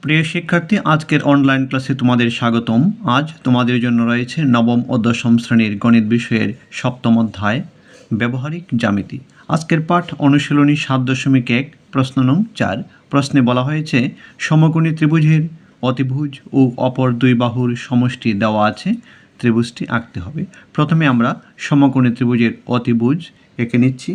প্রিয় শিক্ষার্থী, আজকের অনলাইন ক্লাসে তোমাদের স্বাগতম। আজ তোমাদের জন্য রয়েছে নবম ও দশম শ্রেণীর গণিত বিষয়ের সপ্তম অধ্যায় ব্যবহারিক জ্যামিতি। আজকের পাঠ অনুশীলনী 7.1 প্রশ্ন নং 4। প্রশ্নে বলা হয়েছে সমকোণী ত্রিভুজের অতিভুজ ও অপর দুই বাহুর সমষ্টি দেওয়া আছে, ত্রিভুজটি আঁকতে হবে। প্রথমে আমরা সমকোণী ত্রিভুজের অতিভুজ এঁকে নিচ্ছি।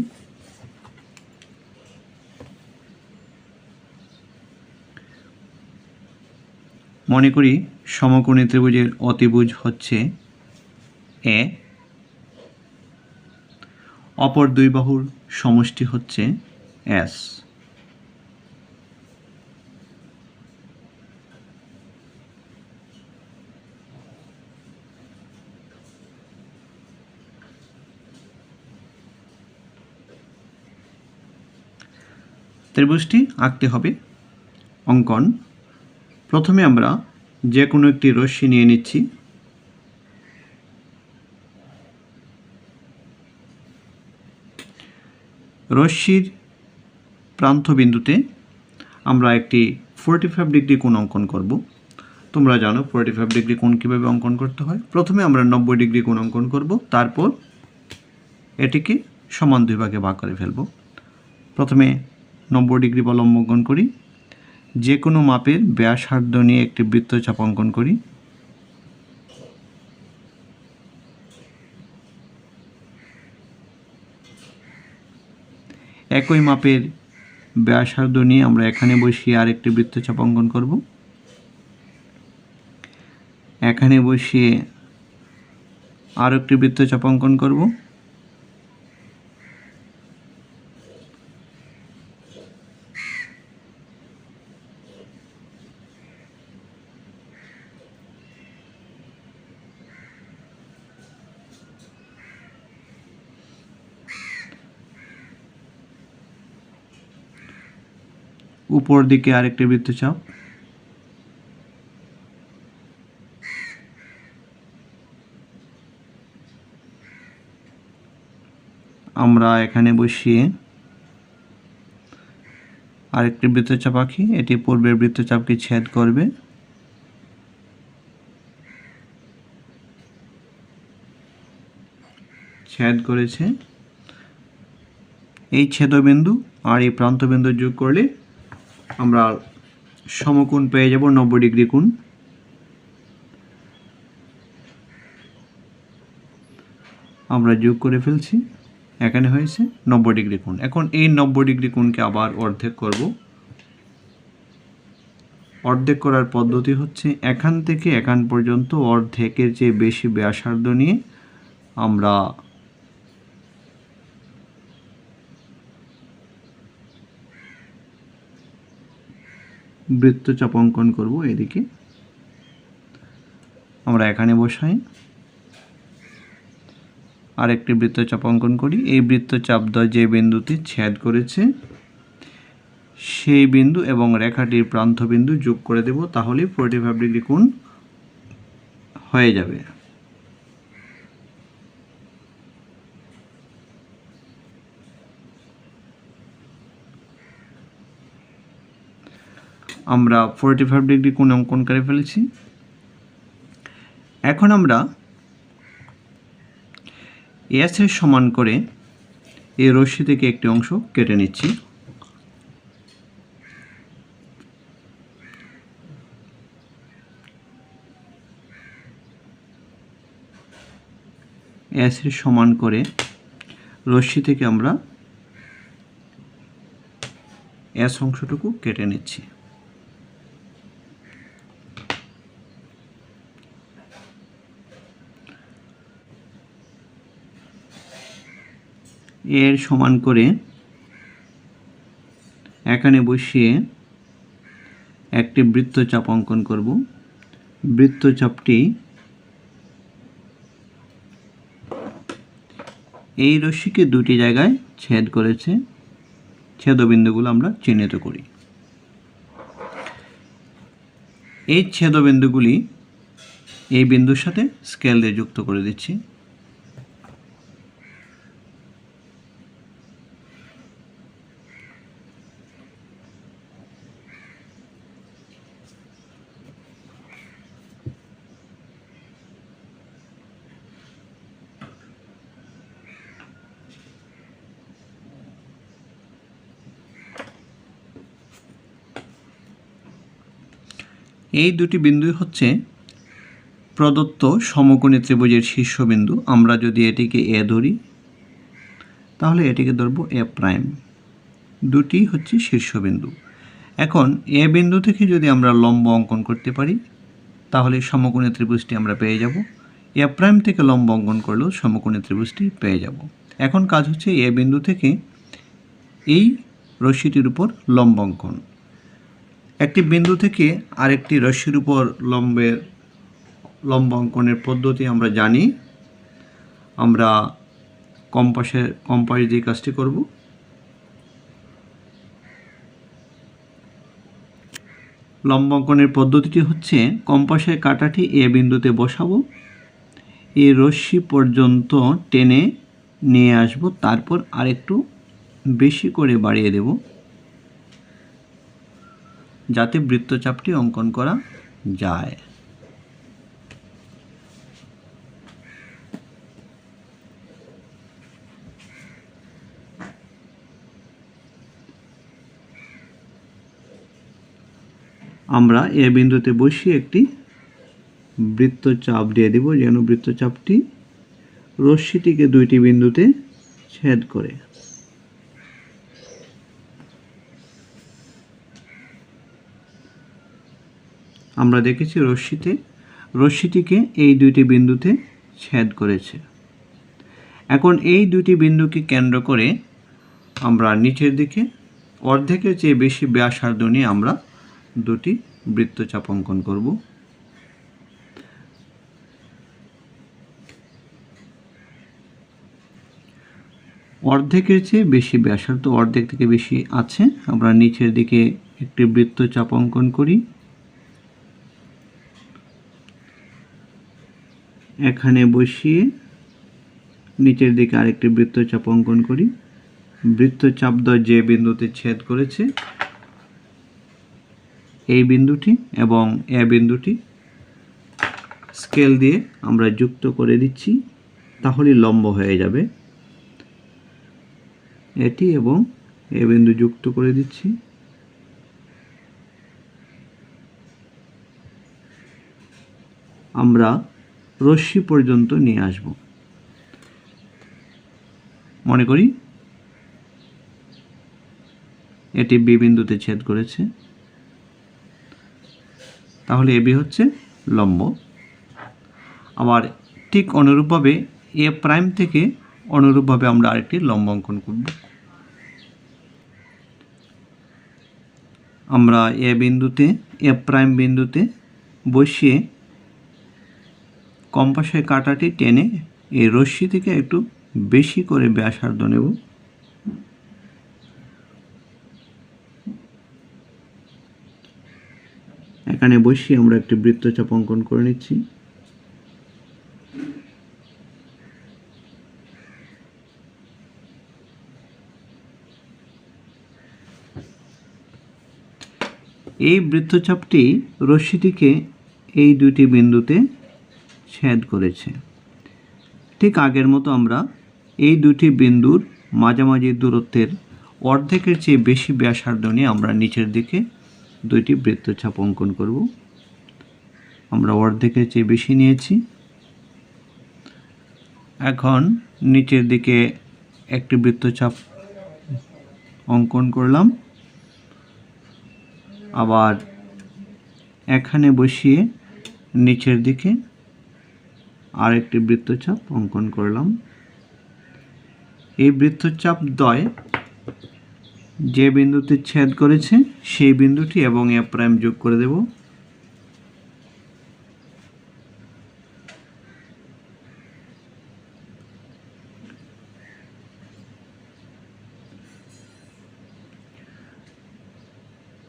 মনে করি সমকোণী ত্রিভুজের অতিভুজ হচ্ছে এ, অপর দুই বাহুর সমষ্টি হচ্ছে এস। ত্রিভুজটি আঁকতে হবে। অঙ্কন, প্রথমে আমরা যে কোনো একটি রশ্মি নিয়ে নিচ্ছি। রশ্মির প্রান্তবিন্দুতে আমরা একটি 45 ডিগ্রি কোণ অঙ্কন করব। তোমরা জানো 45 ডিগ্রি কোণ কীভাবে অঙ্কন করতে হয়। প্রথমে আমরা 90 ডিগ্রি কোণ অঙ্কন করব, তারপর এটিকে সমান দুই ভাগে ভাগ করে ফেলব। প্রথমে 90 ডিগ্রি লম্ব অঙ্কন করি। যে কোনো মাপের ব্যাসার্ধ নিয়ে একটি বৃত্তচাপ অঙ্কন করি। একই মাপের ব্যাসার্ধ নিয়ে আমরা এখানে বসিয়ে আরেকটি বৃত্তচাপ অঙ্কন করব। এখানে বসিয়ে আরও একটি বৃত্তচাপ অঙ্কন করব। উপর দিকে আরেকটি বৃত্তচাপ। আমরা এখানে বসিয়ে আরেকটি বৃত্তচাপ আঁকি। এটি পূর্বের বৃত্তচাপকে ছেদ করবে। ছেদ করেছে। এই ছেদবিন্দু আর এই প্রান্তবিন্দু যোগ করলে আমরা সমকোণ পেয়ে যাব 90 ডিগ্রি কোণ। আমরা যোগ করে ফেলছি, এখানে হয়েছে 90 ডিগ্রি কোণ। এখন এই 90 ডিগ্রি কোণকে আবার অর্ধেক করব। অর্ধেক করার পদ্ধতি হচ্ছে এখান থেকে এখান পর্যন্ত অর্ধেকের চেয়ে বেশি ব্যাসার্ধ নিয়ে আমরা বৃত্তচাপ অঙ্কন করব। এদিকে আমরা এখানে বসাই, আরেকটি বৃত্তচাপ অঙ্কন করি। এই বৃত্তচাপ যে বিন্দুটি ছেদ করেছে সেই বিন্দু এবং রেখাটির প্রান্তবিন্দু যোগ করে দেব, তাহলে 45 ডিগ্রি কোণ হয়ে যাবে। আমরা 45 ডিগ্রি কোণ অঙ্কন করে ফেলেছি। এখন আমরা এস এর সমান করে এই রশ্মি থেকে একটি অংশ কেটে নিচ্ছি। এস এর সমান করে রশ্মি থেকে আমরা এস অংশটুকু কেটে নিচ্ছি। এর সমান করে এখানে বসিয়ে একটি বৃত্তচাপ অঙ্কন করব। বৃত্তচাপটি এই রশ্মিকে দুটি জায়গায় ছেদ করেছে। ছেদবিন্দুগুলো আমরা চিহ্নিত করি। এই ছেদবিন্দুগুলি এই বিন্দুর সাথে স্কেল দিয়ে যুক্ত করে দিচ্ছি। এই দুটি বিন্দুই হচ্ছে প্রদত্ত সমকোণী ত্রিভুজের শীর্ষবিন্দু। আমরা যদি এটিকে এ ধরি তাহলে এটিকে ধরব এ প্রাইম। দুটি হচ্ছে শীর্ষবিন্দু। এখন এ বিন্দু থেকে যদি আমরা লম্ব অঙ্কন করতে পারি তাহলে সমকোণী ত্রিভুজটি আমরা পেয়ে যাব। এ প্রাইম থেকে লম্ব অঙ্কন করলেও সমকোণী ত্রিভুজটি পেয়ে যাব। এখন কাজ হচ্ছে এ বিন্দু থেকে এই রশ্মিটির উপর লম্ব অঙ্কন। একটি বিন্দু থেকে আরেকটি রশ্মির উপর লম্ব অঙ্কনের পদ্ধতি আমরা জানি। আমরা কম্পাস দিয়ে কাজটি করব। লম্ব অঙ্কনের পদ্ধতিটি হচ্ছে কম্পাসের কাঁটাটি এ বিন্দুতে বসাবো, এই রশ্মি পর্যন্ত টেনে নিয়ে আসব, তারপর আরেকটু বেশি করে বাড়িয়ে দেব যাতে বৃত্তচাপটি অঙ্কন করা যায়। আমরা এ বিন্দুতে বসিয়ে একটি বৃত্তচাপ দিয়ে দেব যেন বৃত্তচাপটি রশ্মিটিকে দুইটি বিন্দুতে ছেদ করে। আমরা দেখেছি রশ্মিটিকে এই দুইটি বিন্দুতে ছেদ করেছে। এখন এই দুইটি বিন্দুকে কেন্দ্র করে আমরা নিচের দিকে অর্ধেকের চেয়ে বেশি ব্যাসার্ধ নিয়ে আমরা দুটি বৃত্তচাপ অঙ্কন করব। অর্ধেকের চেয়ে বেশি ব্যাসার্ধ, অর্ধেক থেকে বেশি আছে। আমরা নিচের দিকে একটি বৃত্তচাপ অঙ্কন করি। এখানে বসিয়ে নিচের দিকে আরেকটি বৃত্তচাপ অঙ্কন করি। বৃত্তচাপদ্বয় যে বিন্দুতে ছেদ করেছে এই বিন্দুটি এবং এ বিন্দুটি স্কেল দিয়ে আমরা যুক্ত করে দিচ্ছি, তাহলে লম্ব হয়ে যাবে। এটি এবং এ বিন্দু যুক্ত করে দিচ্ছি। আমরা রশ্মি পর্যন্ত নিয়ে আসব। মনে করি এটি বি বিন্দুতে ছেদ করেছে, তাহলে এবি হচ্ছে লম্ব। আবার ঠিক অনুরূপভাবে এ প্রাইম থেকে অনুরূপভাবে আমরা আরেকটি লম্ব অঙ্কন করব। আমরা এ প্রাইম বিন্দুতে বসিয়ে কম্পাসের কাঁটাটি টেনে এই রশ্মি থেকে একটু বেশি করে ব্যাসার্ধ নেব। এখানে বসিয়ে আমরা একটি বৃত্তচাপ অঙ্কন করে নিচ্ছি। এই বৃত্তচাপটি রশ্মিটিকে এই দুটি বিন্দুতে ছেদ করেছে। ঠিক আগের মতো আমরা এই দুটি বিন্দুর মাঝামাঝি দূরত্বের অর্ধেকের চেয়ে বেশি ব্যাসার্ধ নিয়ে আমরা নিচের দিকে দুইটি বৃত্তচাপ অঙ্কন করব। আমরা অর্ধেকের চেয়ে বেশি নিয়েছি। এখন নিচের দিকে একটি বৃত্তচাপ অঙ্কন করলাম, আবার এখানে বসিয়ে নিচের দিকে আরেকটি বৃত্তচাপ অঙ্কন করলাম। এই বৃত্তচাপ দ্বয় যে বিন্দুতে ছেদ করেছে সেই বিন্দুটি এবং এ প্রাইম যোগ করে দেব।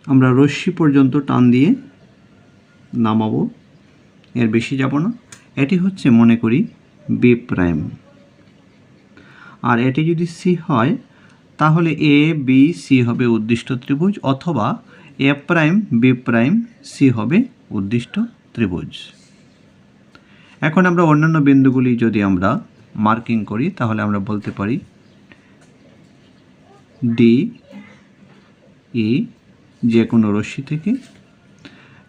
আমরা রশ্মি পর্যন্ত টান দিয়ে নামাবো, এর বেশি যাব না। এটি হচ্ছে মনে করি বি প্রাইম, আর এটি যদি সি হয় তাহলে এ বি সি হবে উদ্দিষ্ট ত্রিভুজ, অথবা এ প্রাইম বি প্রাইম সি হবে উদ্দিষ্ট ত্রিভুজ। এখন আমরা অন্যান্য বিন্দুগুলি যদি আমরা মার্কিং করি তাহলে আমরা বলতে পারি ডি ই যে কোনো রশ্মি থেকে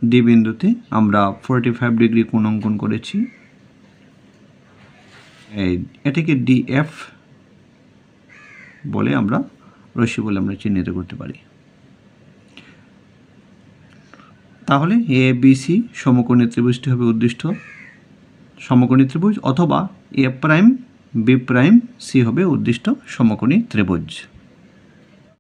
ডি বিন্দুতে আমরা 45 ডিগ্রি কোণ অঙ্কন করেছি। এটাকে ডিএফ বলে আমরা রশ্মি বলে আমরা চিহ্নিত করতে পারি। তাহলে এ বি সি সমকোণী ত্রিভুজটি হবে উদ্দিষ্ট সমকোণী ত্রিভুজ, অথবা এ প্রাইম বি প্রাইম সি হবে উদ্দিষ্ট সমকোণী ত্রিভুজ।